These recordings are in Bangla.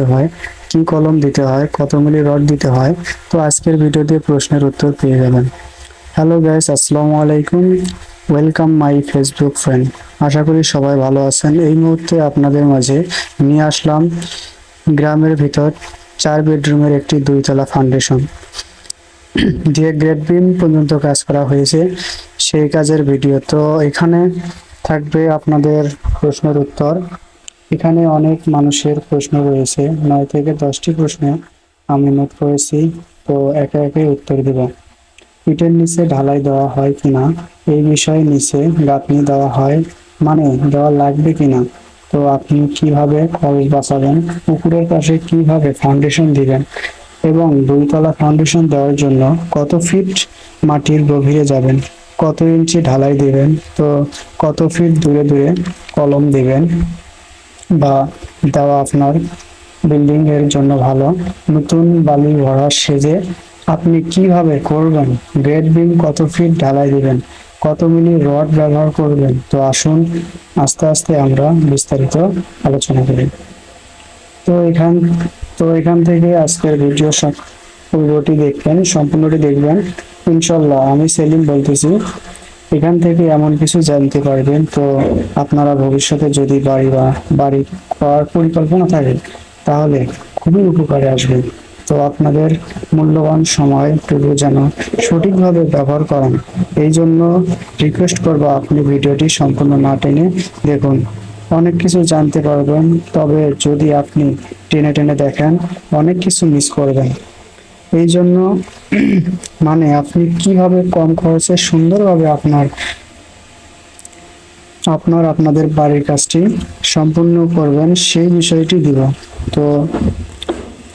হয়, কি কলম দিতে হয়, কত মিলি রড দিতে হয়। তো আজকের ভিডিওতে প্রশ্নের উত্তর পেয়ে যাবেন। হ্যালো গাইস, আসসালামু আলাইকুম। Welcome my Facebook friend. আশা করি সবাই ভালো আছেন। এই মুহূর্তে আপনাদের মাঝে নিয়ে আসলাম গ্রামের ভিতর 4 বেডরুমের একটি 2 তলা ফাউন্ডেশন দিয়ে গ্রেড বিম পর্যন্ত কাজ করা হয়েছে, সেই কাজের ভিডিও। তো এখানে থাকবে আপনাদের প্রশ্নের উত্তর। এখানে অনেক মানুষের প্রশ্ন রয়েছে, 9 থেকে 10টি প্রশ্ন আমি নোট করেছি। তো একে একে উত্তর দেব। ইটের নিচে ঢালাই দেওয়া হয় কিনা, এই বিষয়ে নিচে গাঁথনি দেওয়া হয় মানে দেওয়া লাগবে কিনা, তো আপনি কিভাবে খরচ বাঁচাবেন, পুকুরের পাশে কিভাবে ফাউন্ডেশন দিবেন, এবং 2 তলা ফাউন্ডেশন দেওয়ার জন্য কত ফিট মাটির গভীরে যাবেন, কত ইঞ্চি ঢালাই দিবেন, তো কত ফিট দূরে দূরে কলম দিবেন বা দেওয়া আপনার বিল্ডিং এর জন্য ভালো, নতুন বালি ভরা সেজে আপনি কিভাবে করবেন, গ্রেড বিম কত ফিট ঢালাই দিবেন, কত মিলি রড ব্যবহার করবেন। তো আসুন আস্তে আস্তে আমরা বিস্তারিত আলোচনা করি। তো এখান তো এখান থেকে আজকের ভিডিও পুরোটি দেখবেন, সম্পূর্ণটি দেখবেন ইনশাল্লাহ। আমি সেলিম বলতেছি। এখান থেকে এমন কিছু জানতে পারবেন, তো আপনারা ভবিষ্যতে যদি বাড়ি করার পরিকল্পনা থাকে তাহলে খুবই উপকারে আসবে। তো আপনাদের মূল্যবান সময়টুকু যেন সঠিকভাবে ব্যবহার করেন, এই জন্য রিকোয়েস্ট করবো আপনি ভিডিওটি সম্পূর্ণ না টেনে দেখুন। অনেক কিছু জানতে পারবেন, তবে যদি আপনি টেনে টেনে দেখেন অনেক কিছু মিস করবেন। এই জন্য আপনি কিভাবে কম খরচে সুন্দরভাবে আপনাদের বাড়ির কাজটি সম্পূর্ণ করবেন সেই বিষয়টি দিব। তো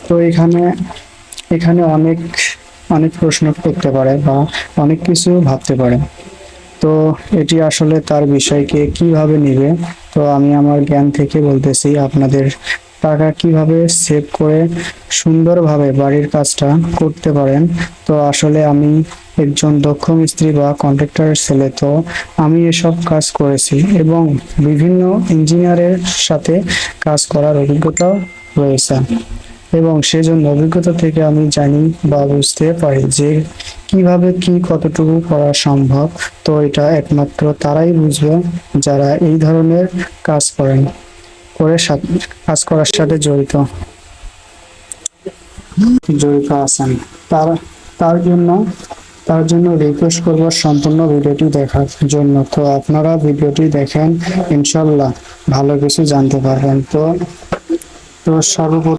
তো এখানে এখানে অনেক অনেক প্রশ্ন করতে পারে বা অনেক কিছু ভাবতে পারে। তো এটি আসলে তার বিষয়কে কিভাবে নিবে, তো আমি আমার জ্ঞান থেকে বলতেছি আপনাদের টাকা কিভাবে সেভ করে সুন্দরভাবে বাড়ির কাজটা করতে পারেন। তো আসলে আমি একজন দক্ষ মিস্ত্রি বা কন্ট্রাক্টরের ছেলে, তো আমি এসব কাজ করেছি এবং বিভিন্ন ইঞ্জিনিয়ারের সাথে কাজ করার অভিজ্ঞতা রয়েছে, এবং সেজন্য অভিজ্ঞতা থেকে আমি জানি বা বুঝতে পারি যে কিভাবে কি কতটুকু করা সম্ভব। তো এটা একমাত্র তারাই বুঝবে যারা এই ধরনের কাজ কাজ করার সাথে জড়িত আছেন। তার তার জন্য তার জন্য রিকোয়েস্ট করব সম্পূর্ণ ভিডিওটি দেখার জন্য। তো আপনারা ভিডিওটি দেখেন, ইনশাল্লাহ ভালো কিছু জানতে পারবেন। তো সর্বপ্রথম